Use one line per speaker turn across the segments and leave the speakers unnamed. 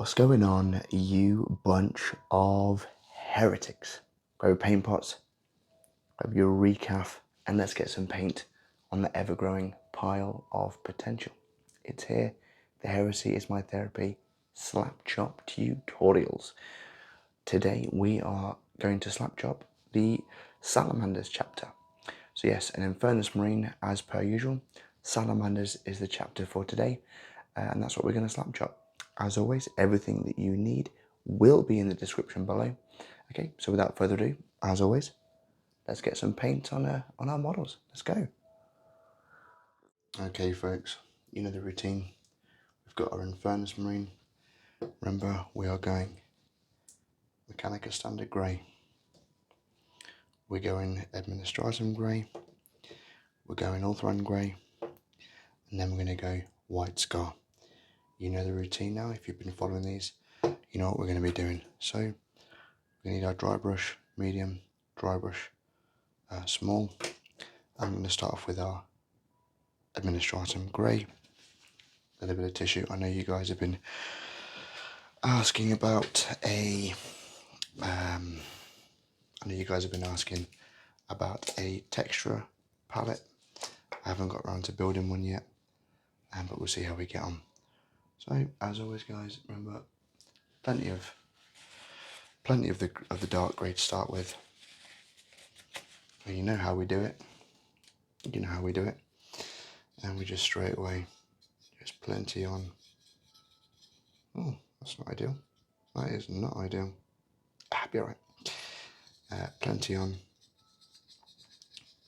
What's going on, you bunch of heretics? Grab your paint pots, grab your recaff, and let's get some paint on the ever-growing pile of potential. It's here. The Heresy is my therapy. Slapchop tutorials. Today we are going to Slapchop the Salamanders chapter. So yes, an Infernus Marine as per usual. Salamanders is the chapter for today, and that's what we're going to Slapchop. As always, everything that you need will be in the description below. Okay, so without further ado, as always, let's get some paint on our models. Let's go. Okay, folks, you know the routine. We've got our Infernus Marine. Remember, we are going Mechanicus Standard Grey. We're going Administratum Grey. We're going Ulthuan Grey. And then we're going to go White Scar. You know the routine now. If you've been following these, you know what we're going to be doing. So we need our dry brush, medium, dry brush, small. I'm going to start off with our Administratum Grey. A little bit of tissue. I know you guys have been asking about a texture palette. I haven't got around to building one yet, but we'll see how we get on. So as always, guys, remember plenty of the dark grey to start with. You know how we do it. You know how we do it, and we just straight away just plenty on. Oh, that's not ideal. That is not ideal. Be alright. Plenty on.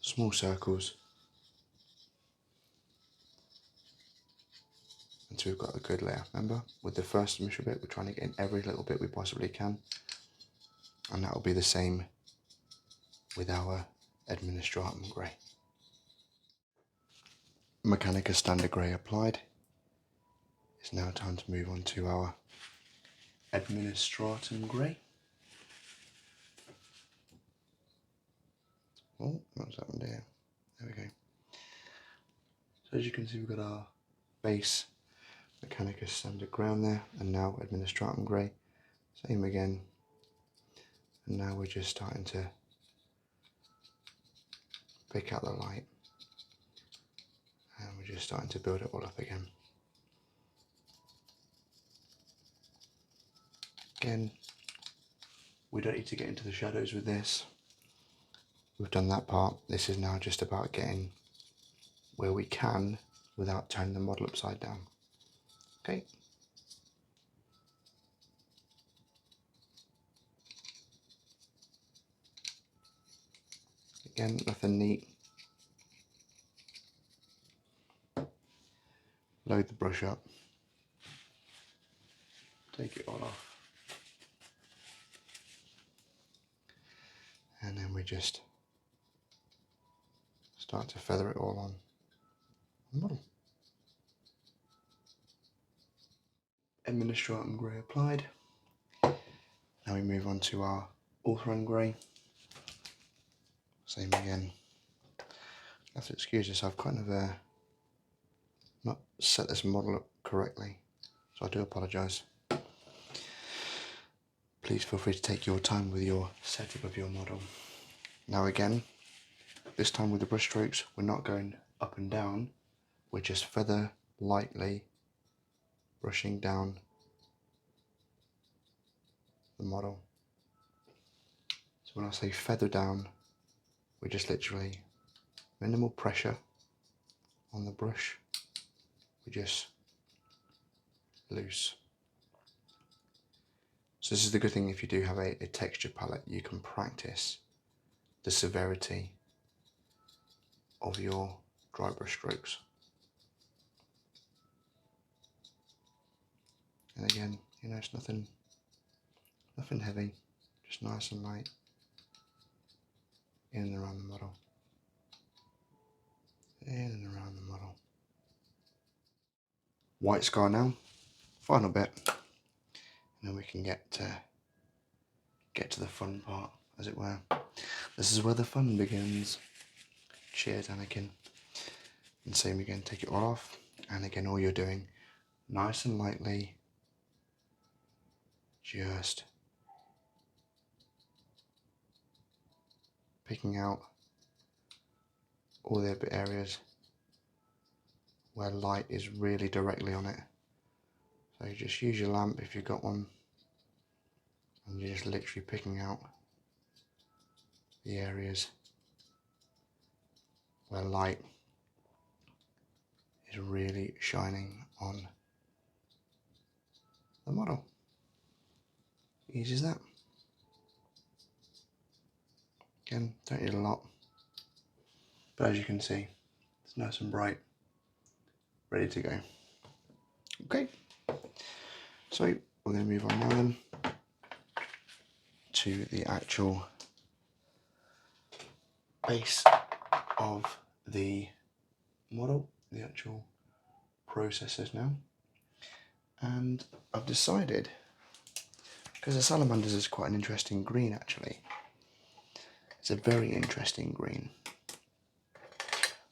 Small circles until we've got a good layer. Remember, with the first initial bit, we're trying to get in every little bit we possibly can, and that will be the same with our Administratum Grey. Mechanicus Standard Grey applied. It's now time to move on to our Administratum Grey. Oh, what's happened here? There we go. So as you can see, we've got our base Mechanicus Standard Grey on there, and now Administratum Grey. Same again. And now we're just starting to pick out the light. And we're just starting to build it all up again. Again, we don't need to get into the shadows with this. We've done that part. This is now just about getting where we can without turning the model upside down. Okay. Again, nothing neat. Load the brush up. Take it all off. And then we just start to feather it all on the model. Administratum Grey applied. Now we move on to our Ulthuan Grey. Same again. I have to excuse this, I've kind of not set this model up correctly, so I do apologise. Please feel free to take your time with your setup of your model. Now again, this time with the brush strokes, we're not going up and down, we're just feather lightly brushing down the model. So when I say feather down, we're just literally minimal pressure on the brush, we're just loose. So this is the good thing, if you do have a texture palette, you can practice the severity of your dry brush strokes. And again, you know, it's nothing heavy, just nice and light in and around the model. In and around the model. White Scar now, final bit, and then we can get to the fun part, as it were. This is where the fun begins. Cheers, Anakin. And same again, take it all off, and again, all you're doing, nice and lightly, just picking out all the areas where light is really directly on it. So you just use your lamp if you've got one, and you're just literally picking out the areas where light is really shining on the model. Easy as that. Again, don't need a lot, but as you can see, it's nice and bright, ready to go. Okay, so we're going to move on now then to the actual base of the model, the actual processes now. And I've decided, because the Salamanders is quite an interesting green actually, it's a very interesting green,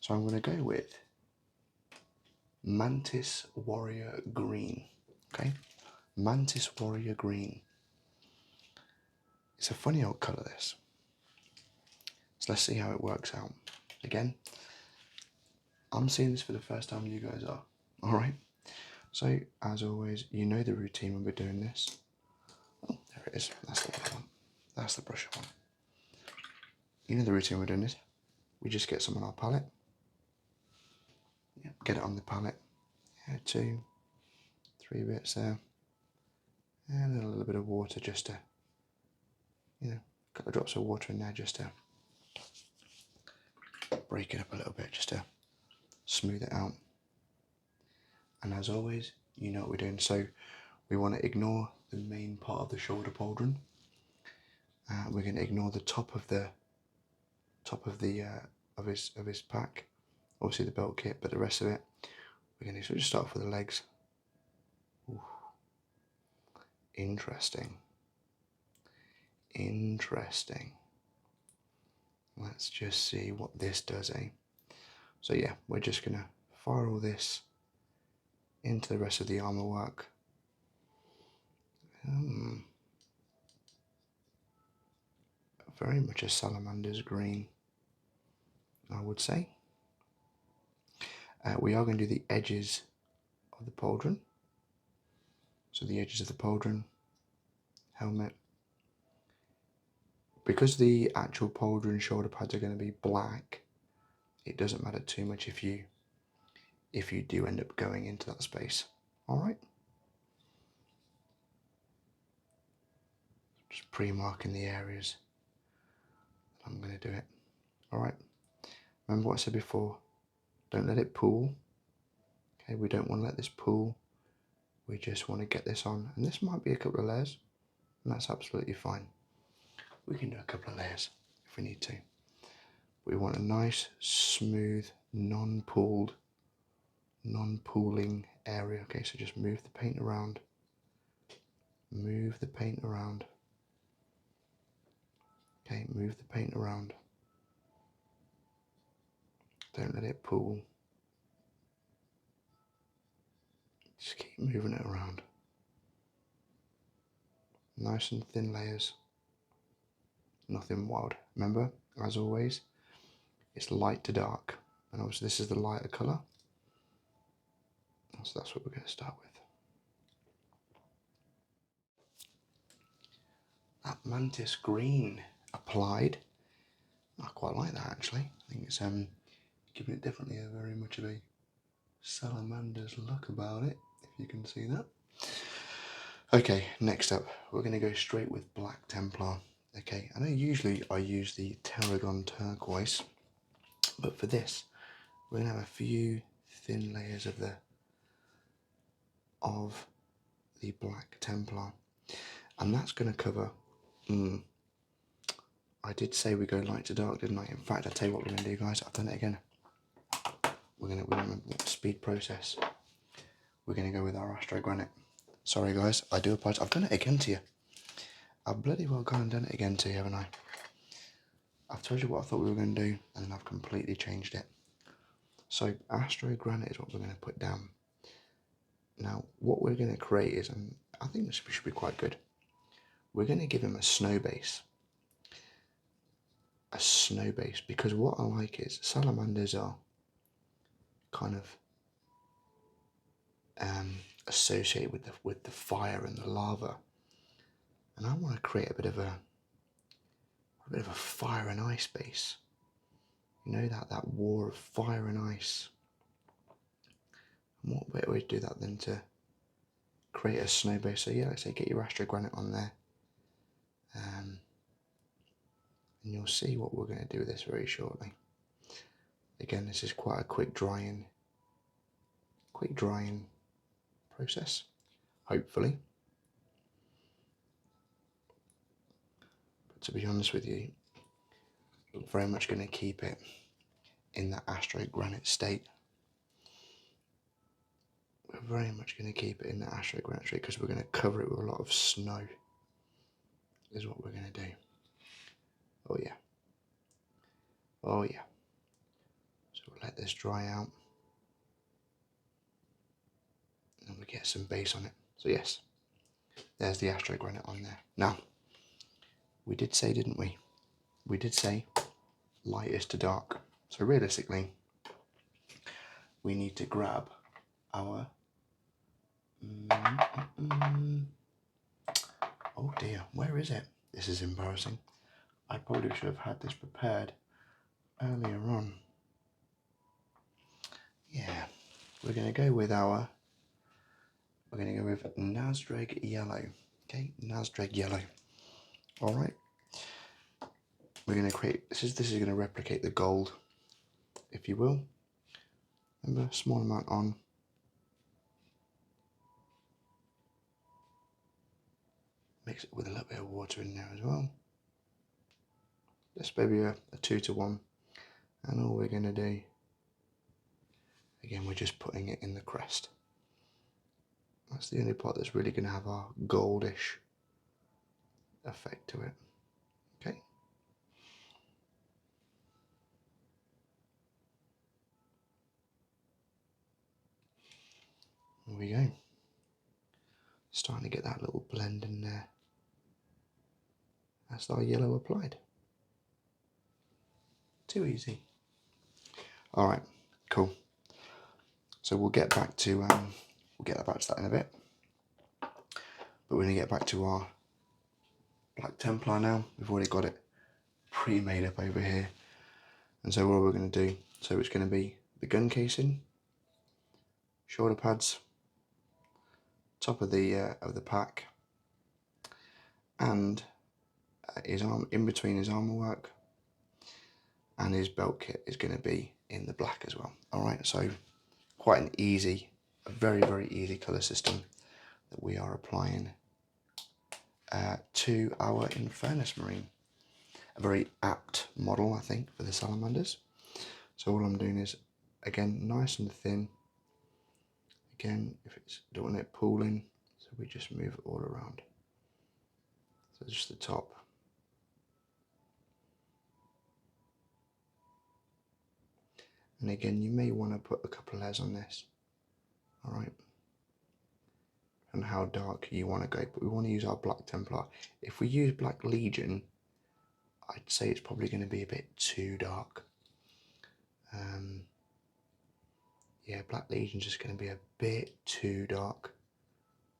so I'm going to go with Mantis Warrior Green. Okay, Mantis Warrior Green. It's a funny old colour, this. So let's see how it works out. Again, I'm seeing this for the first time, you guys are. Alright, so as always, you know the routine when we're doing this. Oh, there it is. That's the one. That's the brush one. You know the routine we're doing this. We just get some on our palette. Yep, get it on the palette. Yeah, 2, 3 bits there. And a little bit of water just to, you know, a couple of drops of water in there just to break it up a little bit, just to smooth it out. And as always, you know what we're doing. So we want to ignore the main part of the shoulder pauldron. We're going to ignore the top of his pack, obviously the belt kit, but the rest of it we're going to just start off with the legs. Ooh. Interesting. Let's just see what this does, eh? So yeah, we're just going to fire all this into the rest of the armor work. Very much a Salamander's green, I would say. We are going to do the edges of the pauldron. So the edges of the pauldron, helmet. Because the actual pauldron shoulder pads are going to be black, it doesn't matter too much if you do end up going into that space. Alright? Just pre-marking the areas that I'm going to do it. Alright? Remember what I said before, don't let it pool. Okay, we don't want to let this pool. We just want to get this on. And this might be a couple of layers, and that's absolutely fine. We can do a couple of layers if we need to. We want a nice, smooth, non-pooling area. Okay, so just move the paint around. Move the paint around. Okay, move the paint around. Don't let it pool. Just keep moving it around. Nice and thin layers. Nothing wild. Remember, as always, it's light to dark. And obviously this is the lighter colour. So that's what we're going to start with. That Mantis green applied. I quite like that actually. I think it's giving it definitely a very much of a Salamander's look about it, if you can see that. Okay, next up, we're going to go straight with Black Templar. Okay, I know usually I use the Tarragon Turquoise, but for this, we're going to have a few thin layers of the Black Templar, and that's going to cover. I did say we go light to dark, didn't I? In fact, I'll tell you what we're going to do, guys. I've done it again. We're going to speed process. We're going to go with our Astrongranite. Sorry, guys. I do apologize. I've done it again to you. I've bloody well gone and done it again to you, haven't I? I've told you what I thought we were going to do, and then I've completely changed it. So, Astrongranite is what we're going to put down. Now, what we're going to create is, and I think this should be quite good. we're going to give him a snow base. A snow base, because what I like is salamanders are kind of associated with the fire and the lava, and I want to create a bit of a fire and ice base. You know, that war of fire and ice. And what better way to do that than to create a snow base? So yeah, like I say, get your Astrogranite on there, and you'll see what we're going to do with this very shortly. Again, this is quite a quick drying process, hopefully. But to be honest with you, we're very much going to keep it in that Astrogranite state. We're very much going to keep it in the Astrogranite state because we're going to cover it with a lot of snow, is what we're going to do. Oh yeah. Oh yeah. So we'll let this dry out. And we get some base on it. So yes, there's the Astrogranite on there. Now, we did say, didn't we? We did say lightest to dark. So realistically, we need to grab our... Oh dear, where is it? This is embarrassing. I probably should have had this prepared earlier on. Yeah, we're going to go with Zandri Yellow. Okay, Zandri Yellow. All right. We're going to create, this is going to replicate the gold, if you will. Remember, small amount on. Mix it with a little bit of water in there as well. Just maybe a 2 to 1. And all we're going to do, again, we're just putting it in the crest. That's the only part that's really going to have our goldish effect to it. Okay. There we go. Starting to get that little blend in there. That's our yellow applied. Too easy. All right, cool. So we'll get back to that in a bit. But we're going to get back to our Black Templar now. We've already got it pre-made up over here. And so what we're going to do, so it's going to be the gun casing, shoulder pads, top of the pack, and his arm, in between his armor work, and his belt kit is going to be in the black as well. All right, so quite an easy, a very, very easy colour system that we are applying to our Infernus Marine. A very apt model, I think, for the Salamanders. So all I'm doing is, again, nice and thin. Again, if it's, don't want it pooling, so we just move it all around. So just the top. And again, you may want to put a couple of layers on this. All right. And how dark you want to go, but we want to use our Black Templar. If we use Black Legion, I'd say it's probably going to be a bit too dark. Yeah, Black Legion's just going to be a bit too dark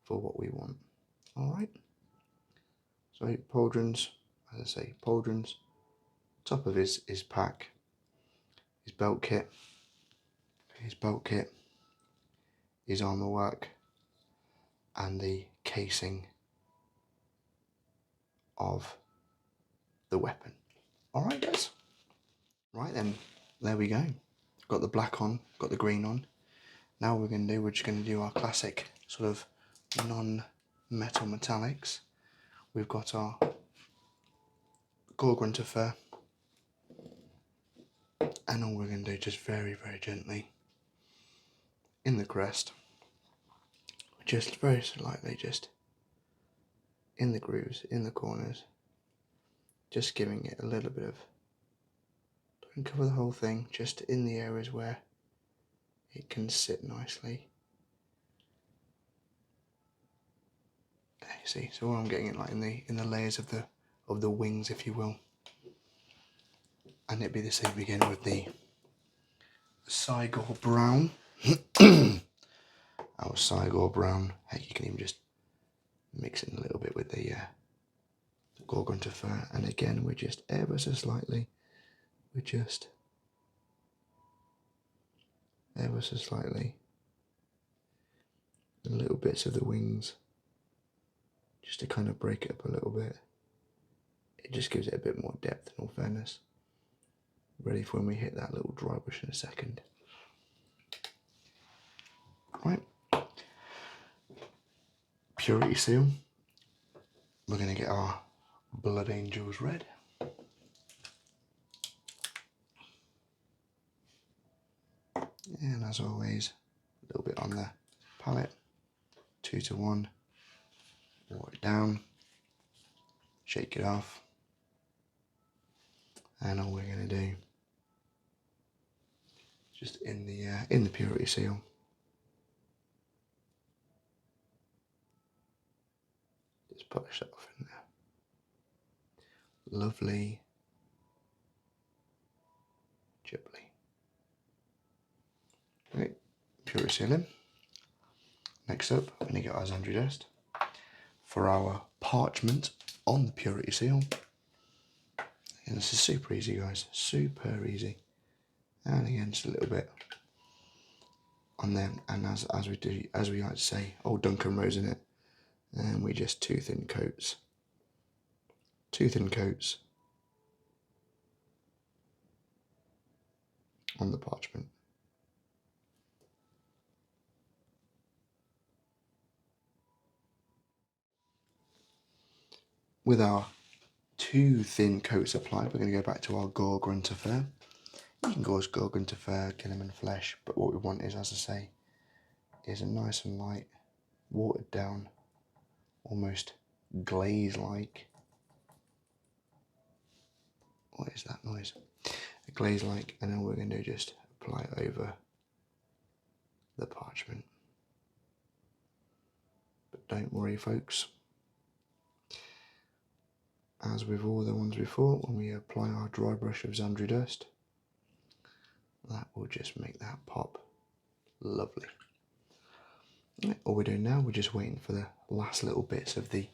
for what we want. All right. So pauldrons, as I say, pauldrons. Top of his pack, his belt kit, his armor work, and the casing of the weapon. All right, guys. Right then, there we go. Got the black on, got the green on. Now what we're just going to do our classic sort of non-metal metallics. We've got our Gor-Grunta Fur, and all we're going to do, just very, very gently in the crest, just very slightly, just in the grooves, in the corners, just giving it a little bit of, don't cover the whole thing, just in the areas where it can sit nicely. see. So what I'm getting it like in the layers of the wings, if you will. And it'd be the same again with the Cygor Brown. Our Cygor Brown. Heck, you can even just mix it in a little bit with the Gor-Grunta Fur. And again, we're just ever so slightly. We're just ever so slightly. The little bits of the wings. Just to kind of break it up a little bit. It just gives it a bit more depth, in all fairness. Ready for when we hit that little dry brush in a second. Right. Purity seal. We're going to get our Blood Angels red. And as always, a little bit on the palette. 2 to 1. Water it down. Shake it off. And all we're going to do, just in the purity seal, just polish that off in there. Lovely, gently. Right, purity sealing. Next up, we're going to get our Zandri Dust for our parchment on the purity seal. And this is super easy, guys, super easy. And again, just a little bit on them. And as we do, as we like to say, old Duncan Rose in it, and we just two thin coats on the parchment. With our 2 thin coats applied, we're going to go back to our Gor-Grunta Fur. You can go as Gor-Grunta Fur, kill him in flesh, but what we want is, as I say, is a nice and light, watered down, almost glaze-like. What is that noise? A glaze-like, and then we're going to just apply it over the parchment. But don't worry, folks. As with all the ones before, when we apply our dry brush of Zandri Dust, that will just make that pop lovely. Right, all we're doing now, we're just waiting for the last little bits of the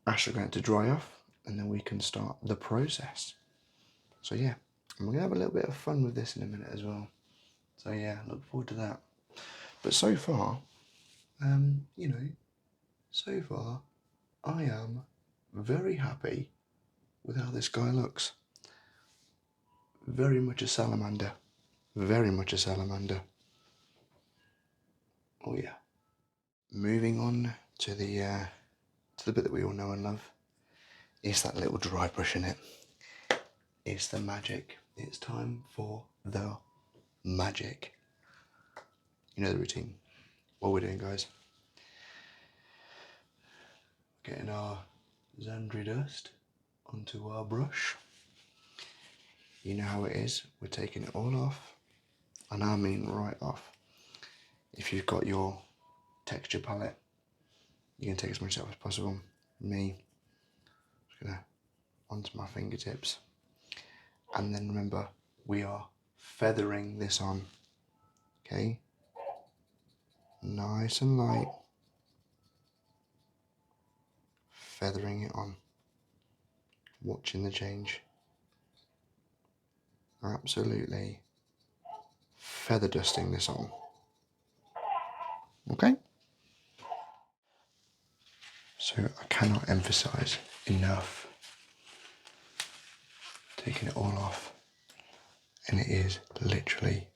Astrongranite to dry off, and then we can start the process. So yeah, and we're going to have a little bit of fun with this in a minute as well. So yeah, look forward to that. But so far, so far, I am very happy with how this guy looks. Very much a salamander. Very much a salamander. Oh yeah. Moving on to the bit that we all know and love. It's that little dry brush in it. It's the magic. It's time for the magic. You know the routine. What we're doing, guys. Getting our Zandri Dust onto our brush. You know how it is. We're taking it all off. And I mean right off. If you've got your texture palette, you can take as much out as possible. Me, just gonna onto my fingertips. And then remember, we are feathering this on. Okay? Nice and light. Feathering it on. Watching the change. Absolutely feather dusting this on. Okay? So I cannot emphasize enough taking it all off, and it is literally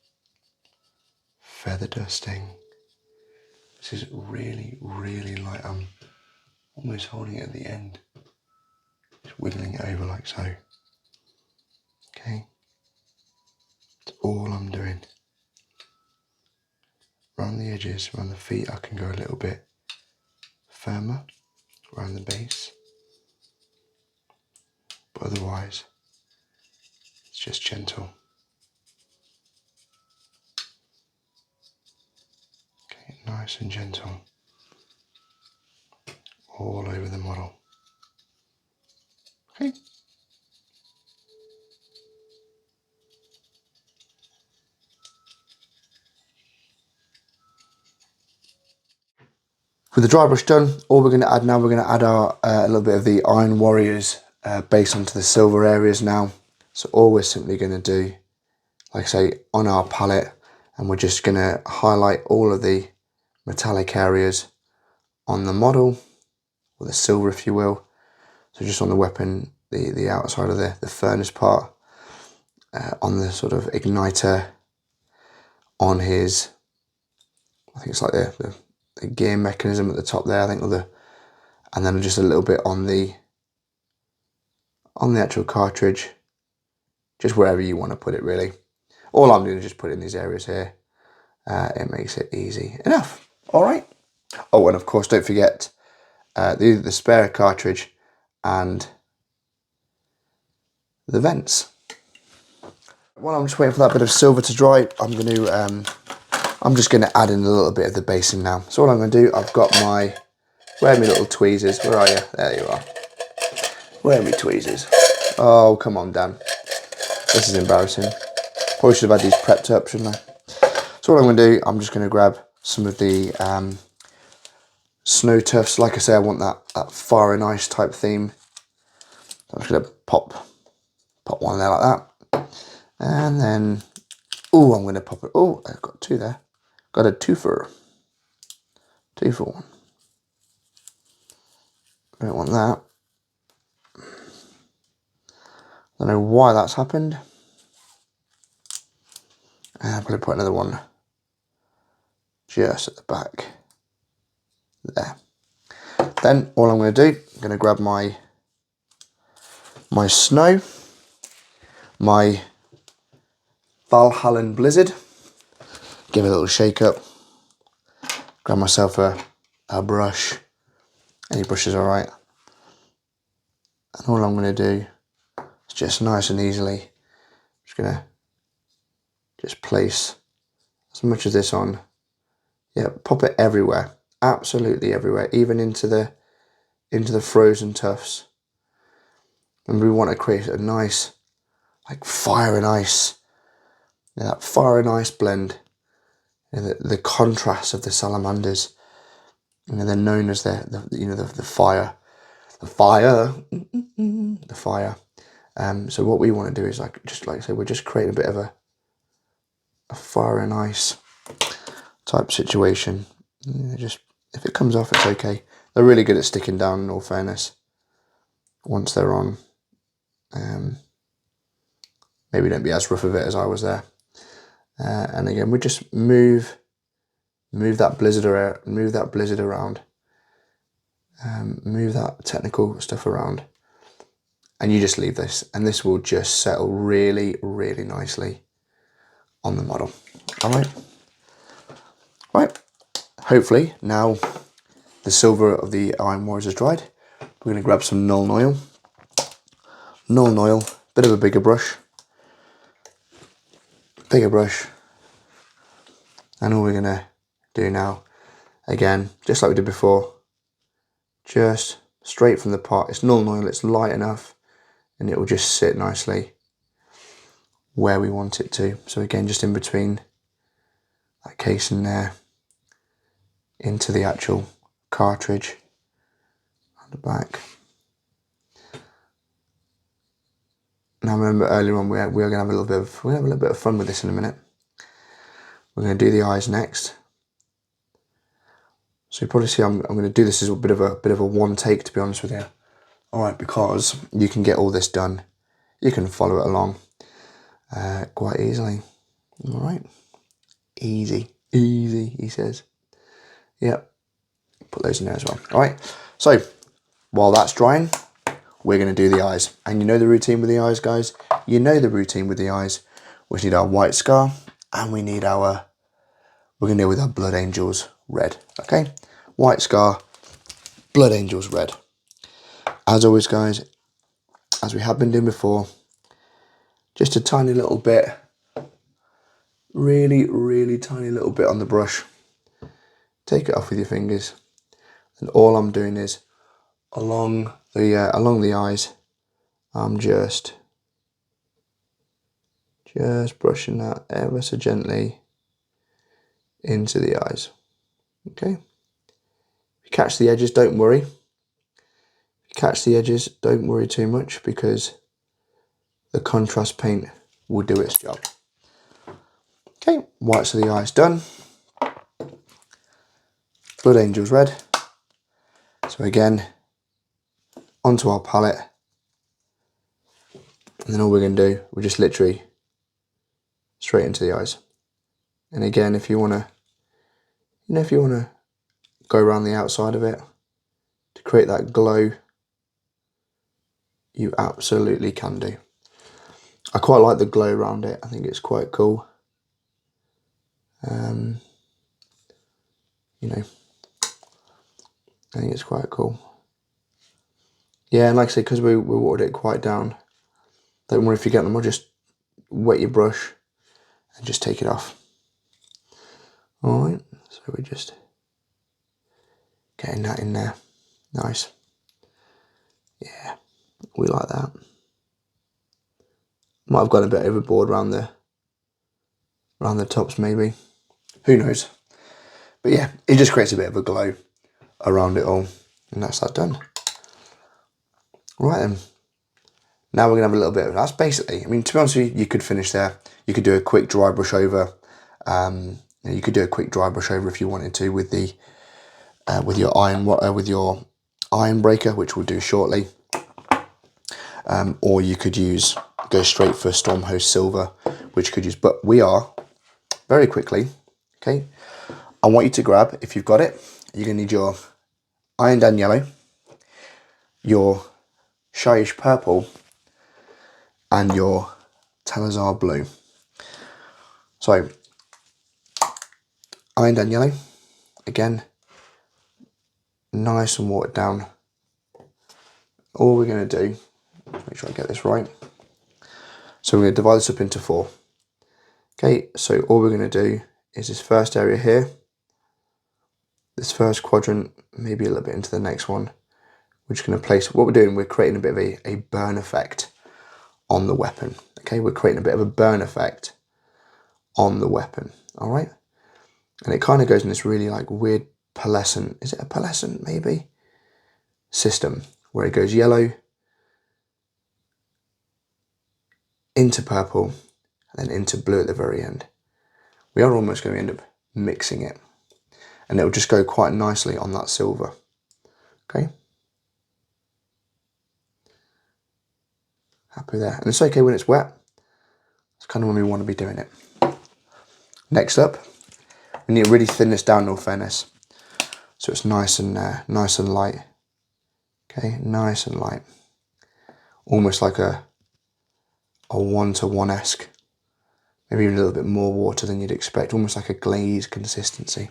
feather dusting. This is really, really light. I'm almost holding it at the end, just wiggling it over like so. Okay, that's all I'm doing. Around the edges, around the feet, I can go a little bit firmer around the base, but otherwise it's just gentle. Okay, nice and gentle. all over the model. Okay. With the dry brush done, all we're going to add now, we're going to add our a little bit of the Iron Warriors base onto the silver areas now. So all we're simply going to do, like I say, on our palette, and we're just going to highlight all of the metallic areas on the model, or the silver if you will. So just on the weapon, the outside of the furnace part, on the sort of igniter, on his, I think it's like the gear mechanism at the top there, I think, and then just a little bit on the actual cartridge, just wherever you want to put it really. All I'm doing is just put it in these areas here. It makes it easy enough. All right. Oh, and of course, don't forget the spare cartridge and the vents. While I'm just waiting for that bit of silver to dry, I'm just going to add in a little bit of the basing now. So what I'm going to do, I've got where are my little tweezers? Where are you? There you are. Where are my tweezers? Oh, come on, Dan. This is embarrassing. Probably should have had these prepped up, shouldn't I? So what I'm going to do, I'm just going to grab some of the snow tufts. Like I say, I want that fire and ice type theme. So I'm just going to pop one there like that. And then, oh, I'm going to pop it. Oh, I've got two there. Got a two for one. Don't want that. Don't know why that's happened. And I'll probably put another one just at the back there. Then all I'm going to do, I'm going to grab my snow, my Valhallan Blizard, give it a little shake up, grab myself a brush, any brush is alright, and all I'm going to do is just nice and easily, just going to place as much of this on, yeah, pop it everywhere, absolutely everywhere, even into the frozen tufts. And we want to create a nice, like, fire and ice, that fire and ice blend, the contrast of the salamanders. They're known as the fire. So what we want to do is just like I say, we're just creating a bit of a fire and ice type situation. Just if it comes off, it's okay. They're really good at sticking down, in all fairness, once they're on. Maybe don't be as rough of it as I was there. And again, we just move that blizzard around, move that technical stuff around, and you just leave this, and this will just settle really, really nicely on the model. All right. Right. Hopefully now the silver of the Iron Warriors is dried. We're going to grab some Nuln Oil. Nuln Oil, bit of a bigger brush. And all we're going to do now, again, just like we did before, just straight from the pot. It's Nuln Oil, it's light enough, and it will just sit nicely where we want it to. So again, just in between that casing there, into the actual cartridge on the back. Now remember earlier on, we are going to have a little bit of fun with this in a minute. We're going to do the eyes next. So you probably see I'm going to do this as a bit of a one take, to be honest with you. All right, because you can get all this done. You can follow it along quite easily. All right, easy, he says. Yep, put those in there as well. All right, so while that's drying, we're going to do the eyes. And you know the routine with the eyes, guys. You know the routine with the eyes. We need our white scar, and we need we're going to deal with our Blood Angels red. Okay, white scar, Blood Angels red. As always, guys, as we have been doing before, just a tiny little bit, really, really tiny little bit on the brush. Take it off with your fingers. And all I'm doing is along the eyes. I'm just brushing that ever so gently into the eyes. Okay. If you catch the edges, don't worry. If you catch the edges, don't worry too much, because the contrast paint will do its job. Okay, whites of the eyes done. Blood Angels red. So again, onto our palette. And then all we're going to do, we're just literally straight into the eyes. And again, if you want to, go around the outside of it to create that glow, you absolutely can do. I quite like the glow around it. I think it's quite cool. You know, I think it's quite cool. Yeah, and like I say, because we watered it quite down, don't worry if you get them, I'll just wet your brush and just take it off. Alright, so we're just getting that in there. Nice. Yeah, we like that. Might have gone a bit overboard around the tops maybe. Who knows? But yeah, it just creates a bit of a glow around it all. And that's that done. Right then. Now we're going to have a little bit of, that's basically, I mean, to be honest with you, you could finish there. You could do a quick dry brush over. You could do a quick dry brush over if you wanted to with the with your Ironbreaker, which we'll do shortly. Or you could go straight for Stormhost Silver, which you could use. But we are, very quickly, okay, I want you to grab, if you've got it, you're going to need your Iyanden Yellow, your Shyish Purple, and your Tallissar Blue. So, Iyanden Yellow, again, nice and watered down. All we're going to do, make sure I get this right. So we're going to divide this up into 4. Okay, so all we're going to do is this first area here, this first quadrant, maybe a little bit into the next one. We're just going to place, what we're doing, we're creating a bit of a burn effect on the weapon. Okay, we're creating a bit of a burn effect on the weapon. All right, and it kind of goes in this really like weird pearlescent, is it a pearlescent maybe, system, where it goes yellow into purple and then into blue at the very end. We are almost going to end up mixing it, and it will just go quite nicely on that silver. Okay, happy there, and it's okay when it's wet. It's kind of when we want to be doing it. Next up, we need to really thin this down, in all fairness, so it's nice and light. Okay, nice and light, almost like a 1-to-1-esque, maybe even a little bit more water than you'd expect, almost like a glaze consistency.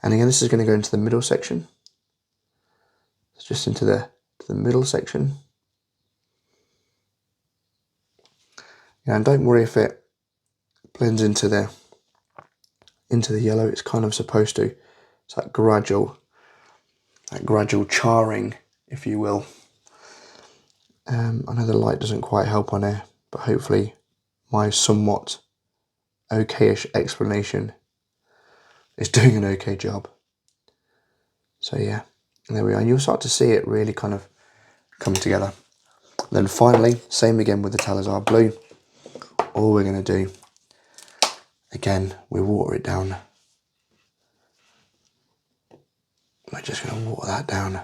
And again, this is going to go into the middle section. It's just into the middle section. Yeah, and don't worry if it blends into the yellow. It's kind of supposed to. It's that gradual charring, if you will. I know the light doesn't quite help on here, but hopefully my somewhat okayish explanation is doing an okay job. So yeah, and there we are. And you'll start to see it really kind of come together. Then finally, same again with the Tallissar Blue. All we're going to do, again, we water it down. We're just going to water that down,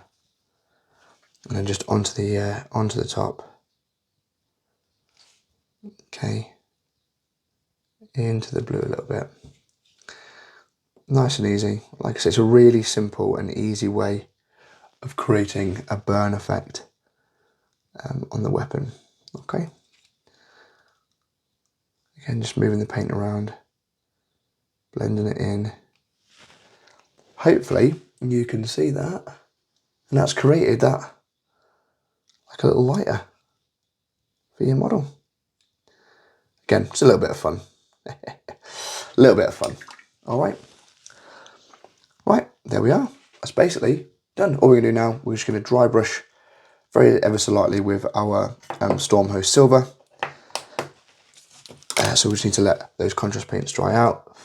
and then just onto the top. Okay, into the blue a little bit. Nice and easy. Like I said, it's a really simple and easy way of creating a burn effect on the weapon. Okay. Again, just moving the paint around, blending it in. Hopefully you can see that, and that's created that like a little lighter for your model. Again, it's a little bit of fun. A little bit of fun. All right. Right, there we are. That's basically done. done. All we're going to do now, we're just going to dry brush very ever so lightly with our Stormhost Silver. So we just need to let those contrast paints dry out.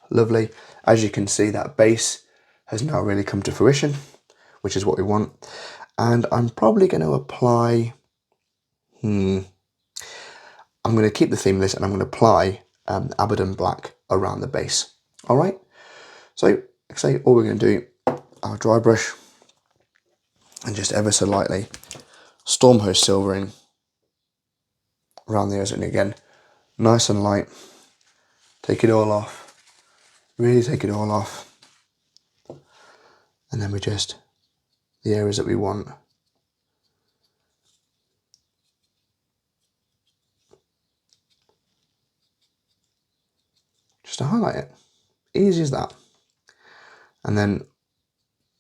Lovely. As you can see, that base has now really come to fruition, which is what we want. And I'm probably going to apply, I'm going to keep the theme of this and I'm going to apply Abaddon Black around the base. All right. So, like I say, all we're going to do, our dry brush, and just ever so lightly Stormhost Silvering around the edge, and again, nice and light. Take it all off. Really take it all off. And then we just, the areas that we want. Just to highlight it. Easy as that. And then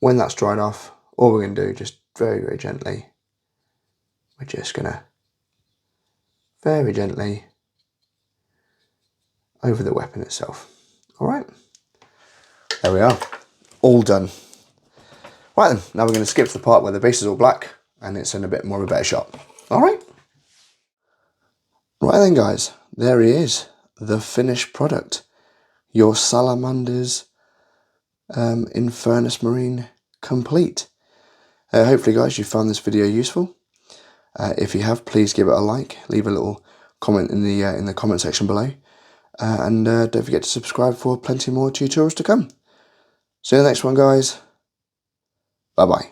when that's dried off, all we're going to do, just very, very gently, we're just going to very gently over the weapon itself. All right. There we are. All done. Right then, now we're going to skip to the part where the base is all black and it's in a bit more of a better shot. All right. Right then, guys, there he is, the finished product. Your Salamanders Infernus Marine complete. Hopefully, guys, you found this video useful. If you have, please give it a like. Leave a little comment in the comment section below, and don't forget to subscribe for plenty more tutorials to come. See you in the next one, guys. Bye bye.